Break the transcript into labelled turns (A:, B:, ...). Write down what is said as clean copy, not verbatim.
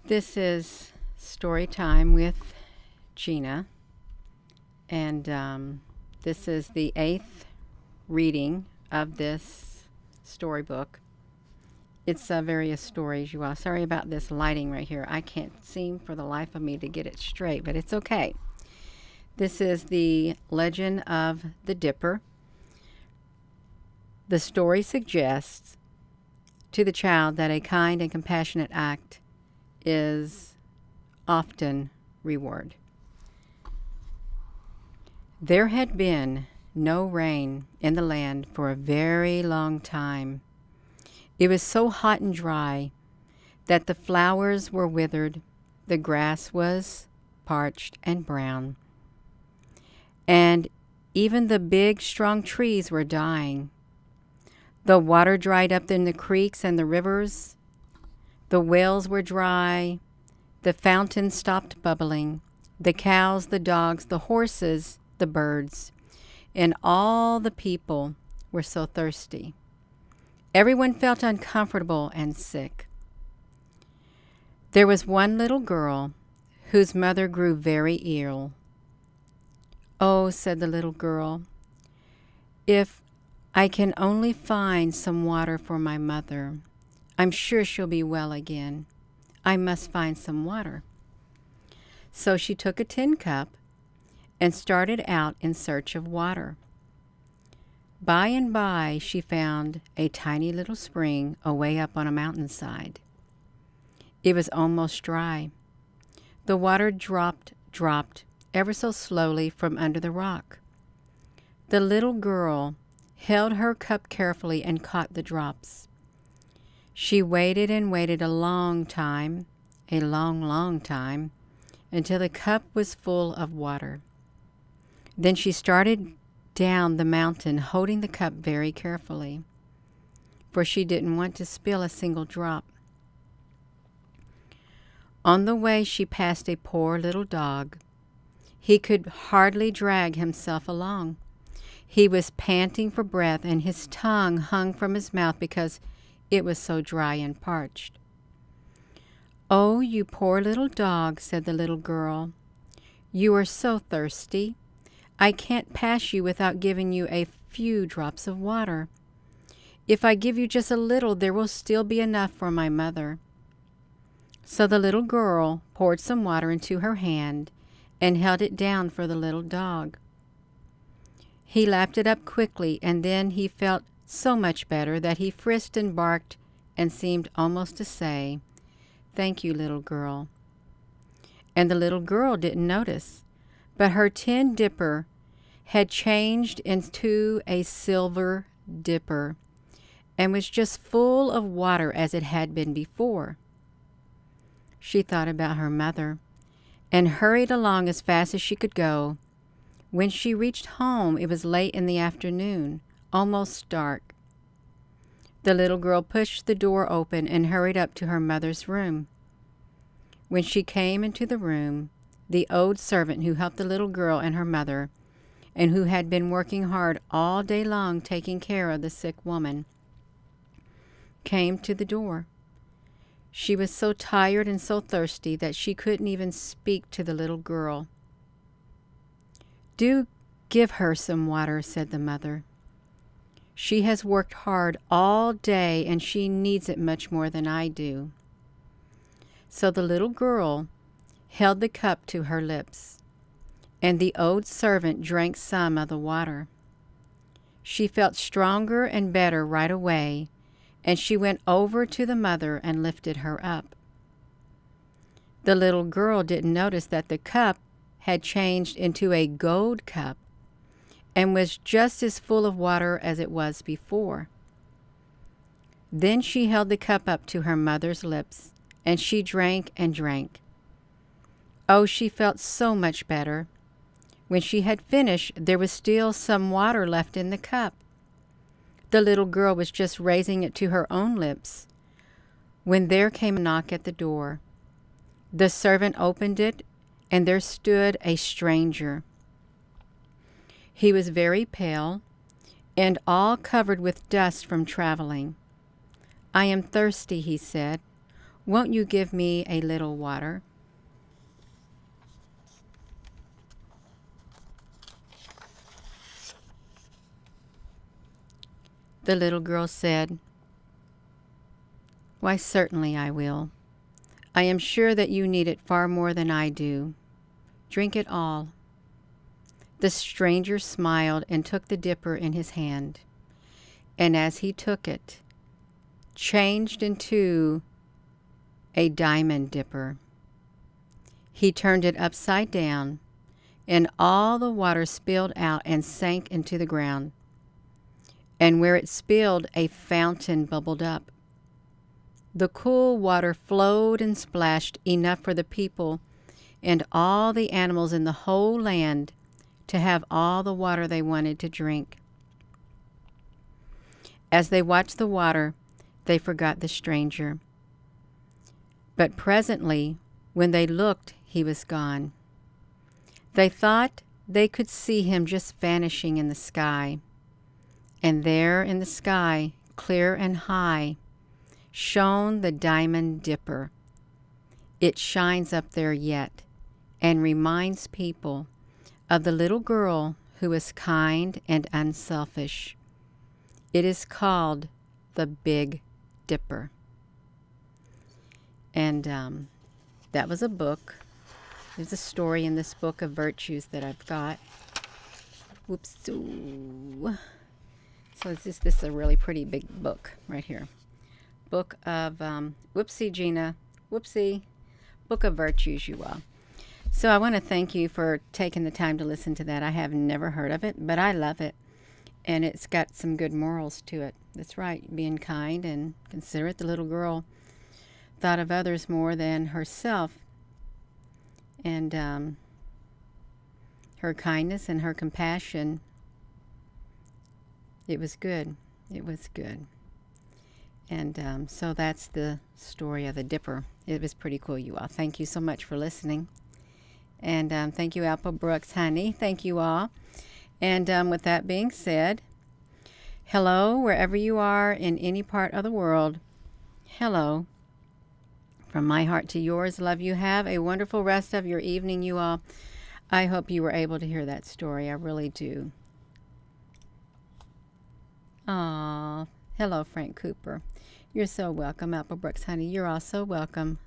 A: This is story time with Gina, and this is the 8th reading of this storybook. It's various stories, you all. Sorry about this lighting right here. I can't seem for the life of me to get it straight, but it's okay. This is the Legend of the Dipper. The story suggests to the child that a kind and compassionate act is often reward. There had been no rain in the land for a very long time. It was so hot and dry that the flowers were withered, the grass was parched and brown, and even the big, strong trees were dying. The water dried up in the creeks and the rivers. The wells were dry. The fountains stopped bubbling. The cows, the dogs, the horses, the birds, and all the people were so thirsty. Everyone felt uncomfortable and sick. There was one little girl whose mother grew very ill. "Oh," said the little girl, "if I can only find some water for my mother, I'm sure she'll be well again. I must find some water." So she took a tin cup and started out in search of water. By and by, she found a tiny little spring away up on a mountainside. It was almost dry. The water dropped ever so slowly from under the rock. The little girl held her cup carefully and caught the drops. She waited and waited a long time, until the cup was full of water. Then she started down the mountain, holding the cup very carefully, for she didn't want to spill a single drop. On the way, she passed a poor little dog. He could hardly drag himself along. He was panting for breath, and his tongue hung from his mouth because it was so dry and parched. "Oh, you poor little dog," said the little girl. "You are so thirsty. I can't pass you without giving you a few drops of water. If I give you just a little, there will still be enough for my mother." So the little girl poured some water into her hand and held it down for the little dog. He lapped it up quickly, and then he felt so much better that he frisked and barked and seemed almost to say, "Thank you, little girl." And the little girl didn't notice, but her tin dipper had changed into a silver dipper and was just full of water as it had been before. She thought about her mother and hurried along as fast as she could go. When she reached home, it was late in the afternoon, almost dark. The little girl pushed the door open and hurried up to her mother's room. When she came into the room, the old servant who helped the little girl and her mother, and who had been working hard all day long taking care of the sick woman, came to the door. She was so tired and so thirsty that she couldn't even speak to the little girl. "Do give her some water," said the mother. "She has worked hard all day and she needs it much more than I do." So the little girl held the cup to her lips, and the old servant drank some of the water. She felt stronger and better right away, and she went over to the mother and lifted her up. The little girl didn't notice that the cup had changed into a gold cup and was just as full of water as it was before. Then she held the cup up to her mother's lips, and she drank and drank. Oh, she felt so much better. When she had finished, there was still some water left in the cup. The little girl was just raising it to her own lips when there came a knock at the door. The servant opened it, and there stood a stranger. He was very pale and all covered with dust from traveling. "I am thirsty," he said. Won't you give me a little water?" The little girl said, "Why, certainly I will. I am sure that you need it far more than I do. Drink it all." The stranger smiled and took the dipper in his hand, and as he took it, changed into a diamond dipper. He turned it upside down, and all the water spilled out and sank into the ground. And where it spilled, a fountain bubbled up. The cool water flowed and splashed enough for the people and all the animals in the whole land to have all the water they wanted to drink. As they watched the water, they forgot the stranger. But presently, when they looked, he was gone. They thought they could see him just vanishing in the sky. And there in the sky, clear and high, shone the diamond dipper. It shines up there yet and reminds people of the little girl who was kind and unselfish. It is called the Big Dipper. And that was a book. There's a story in this book of virtues that I've got. Whoops. So this is a really pretty big book right here. Book of, whoopsie Gina, whoopsie, Book of Virtues, you all. So I want to thank you for taking the time to listen to that. I have never heard of it, but I love it. And it's got some good morals to it. That's right, being kind and considerate. The little girl thought of others more than herself. And her kindness and her compassion, it was good. It was good. And so that's the story of the dipper. It was pretty cool, you all. Thank you so much for listening. And thank you, Apple Brooks, honey. Thank you all. And with that being said, hello, wherever you are in any part of the world. Hello. From my heart to yours, love you. Have a wonderful rest of your evening, you all. I hope you were able to hear that story. I really do. Aw, hello, Frank Cooper. You're so welcome, Apple Brooks, honey. You're all so welcome.